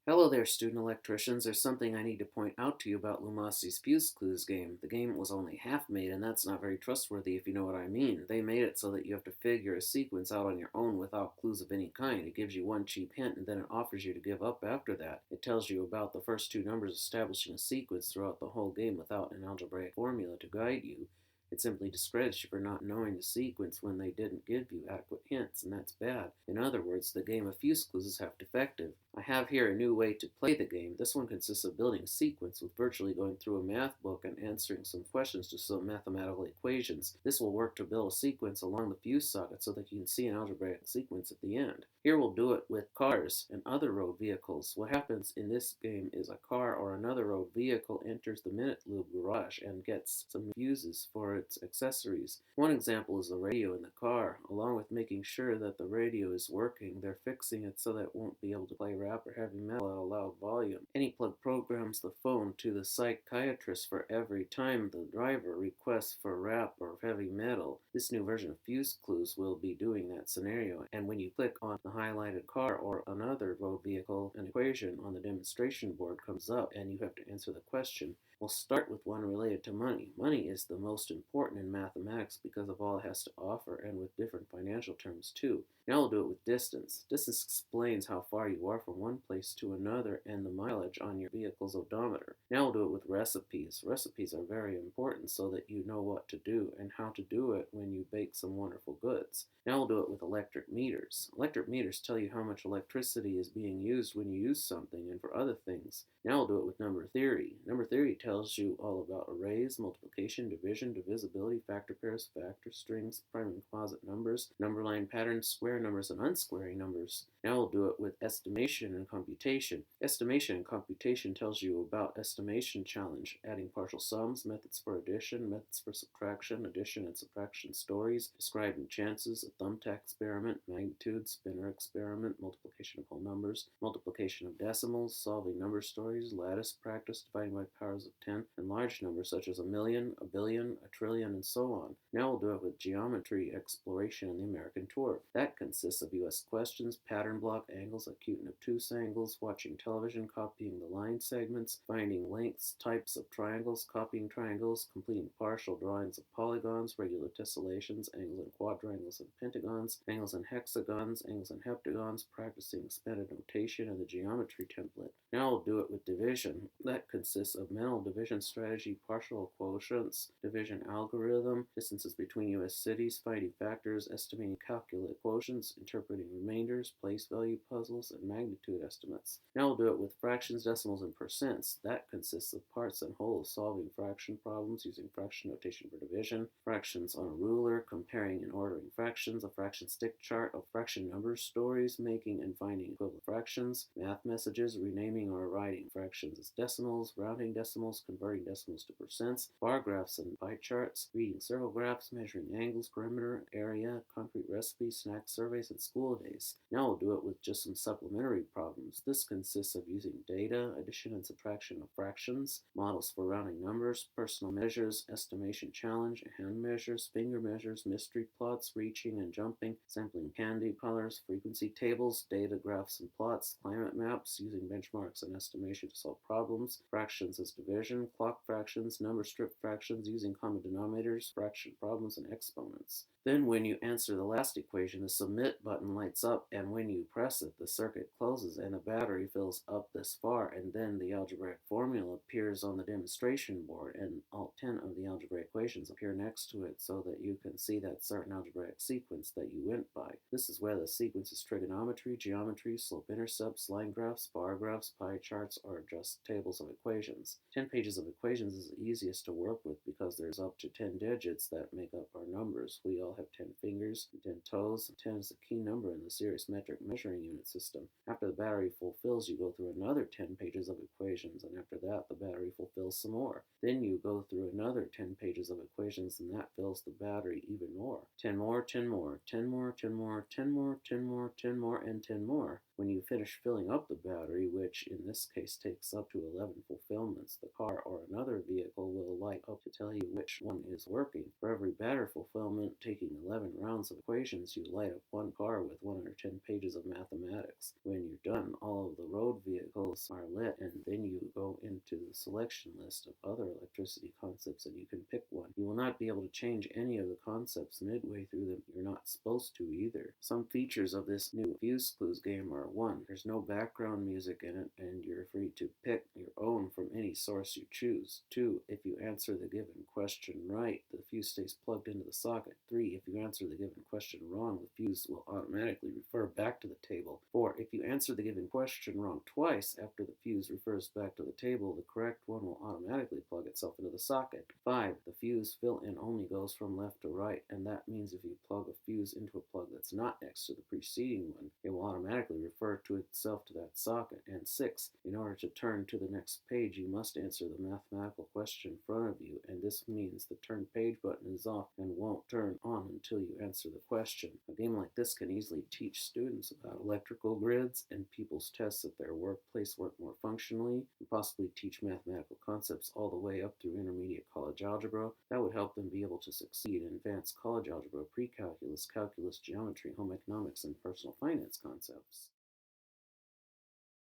Hello there, student electricians. There's something I need to point out to you about Lumosity's Fuse Clues game. The game was only half made, and that's not very trustworthy if you know what I mean. They made it so that you have to figure a sequence out on your own without clues of any kind. It gives you one cheap hint, and then it offers you to give up after that. It tells you about the first two numbers establishing a sequence throughout the whole game without an algebraic formula to guide you. It simply discredits you for not knowing the sequence when they didn't give you adequate hints, and that's bad. In other words, the game of fuse clues is half defective. I have here a new way to play the game. This one consists of building a sequence with virtually going through a math book and answering some questions to some mathematical equations. This will work to build a sequence along the fuse socket so that you can see an algebraic sequence at the end. Here we'll do it with cars and other road vehicles. What happens in this game is a car or another road vehicle enters the Minute Lube garage and gets some fuses for its accessories. One example is the radio in the car. Along with making sure that the radio is working, they're fixing it so that it won't be able to play rap or heavy metal at a loud volume. AnyPlug programs the phone to the psychiatrist for every time the driver requests for rap or heavy metal. This new version of Fuse Clues will be doing that scenario, and when you click on the highlighted car or another road vehicle, an equation on the demonstration board comes up and you have to answer the question. We'll start with one related to money. Money is the most important in mathematics because of all it has to offer and with different financial terms too. Now we'll do it with distance. Distance explains how far you are from one place to another and the mileage on your vehicle's odometer. Now we'll do it with recipes. Recipes are very important so that you know what to do and how to do it when you bake some wonderful goods. Now we'll do it with electric meters. Electric meters tell you how much electricity is being used when you use something and for other things. Now we'll do it with number theory. Number theory tells you all about arrays, multiplication, division, divisibility, factor pairs, factor strings, prime and composite numbers, number line patterns, square numbers, and unsquaring numbers. Now we'll do it with estimation and computation. Estimation and computation tells you about estimation challenge, adding partial sums, methods for addition, methods for subtraction, addition and subtraction stories, describing chances, a thumbtack experiment, magnitude, spinner experiment, multiplication of whole numbers, multiplication of decimals, solving number stories, lattice practice, dividing by powers of 10, and large numbers such as a million, a billion, a trillion, and so on. Now we'll do it with geometry exploration and the American tour. That consists of US questions, pattern block, angles, acute and obtuse angles, watching television, copying the line segments, finding lengths, types of triangles, copying triangles, completing partial drawings of polygons, regular tessellations, angles and quadrangles and pentagons, angles and hexagons, angles and heptagons, practicing expanded notation and the geometry template. Now we'll do it with division. That consists of mental division strategy, partial quotients, division algorithm, distances between US cities, finding factors, estimating calculate quotients, interpreting remainders, place value puzzles, and magnitude estimates. Now we'll do it with fractions, decimals, and percents. That consists of parts and wholes, solving fraction problems using fraction notation for division, fractions on a ruler, comparing and ordering fractions, a fraction stick chart of fraction numbers, stories, making and finding equivalent fractions, math messages, renaming or writing fractions as decimals, rounding decimals, converting decimals to percents, bar graphs and pie charts, reading circle graphs, measuring angles, perimeter, area, concrete recipes, snack surveys, and school days. Now we'll do it with just some supplementary problems. This consists of using data, addition and subtraction of fractions, models for rounding numbers, personal measures, estimation challenge, hand measures, finger measures, mystery plots, reaching and jumping, sampling candy colors, frequency tables, data graphs and plots, climate maps, using benchmarks and estimation to solve problems, fractions as division, clock fractions, number strip fractions, using common denominators, fraction problems, and exponents. Then when you answer the last equation, the submit button lights up, and when you press it, the circuit closes and the battery fills up this far, and then the algebraic formula appears on the demonstration board, and all 10 of the algebraic equations appear next to it so that you can see that certain algebraic sequence that you went by. This is where the sequence is trigonometry, geometry, slope-intercepts, line graphs, bar graphs, pie charts, or just tables of equations. 10 pages of equations is the easiest to work with because there's up to 10 digits that make up our numbers. We all have 10 fingers and 10 toes. 10 is the key number in the series metric measuring unit system. After the battery fulfills, you go through another 10 pages of equations, and after that, the battery fulfills some more. Then you go through another 10 pages of equations, and that fills the battery even more. 10 more, 10 more, 10 more, 10 more, 10 more, 10 more, 10 more, and 10 more. When you finish filling up the battery, which in this case takes up to 11 fulfillments, the car or another vehicle will light up to tell you which one is working. For every battery fulfillment taking 11 rounds of equations, you light up one car with 110 pages of mathematics. When you're done, all of the road vehicles are lit, and then you go into the selection list of other electricity concepts and you can pick one. You will not be able to change any of the concepts midway through them. You're not supposed to either. Some features of this new Fuse Clues game are: 1. There's no background music in it, and you're free to pick your own from any source you choose. 2. If you answer the given question right, the fuse stays plugged into the socket. 3. If you answer the given question wrong, the fuse will automatically refer back to the table. 4. If you answer the given question wrong twice after the fuse refers back to the table, the correct one will automatically plug itself into the socket. 5. The fuse fill-in only goes from left to right, and that means if you plug a fuse into a plug that's not next to the preceding one, it will automatically refer to itself to that socket. And 6. In order to turn to the next page, you must answer the mathematical question in front of you, and this means the turn page button is off and won't turn on until you answer the question. A game like this can easily teach students about electrical grids and people's tests at their workplace work more functionally, and possibly teach mathematical concepts all the way up through intermediate college algebra. That would help them be able to succeed in advanced college algebra, pre-calculus, calculus, geometry, home economics, and personal finance concepts.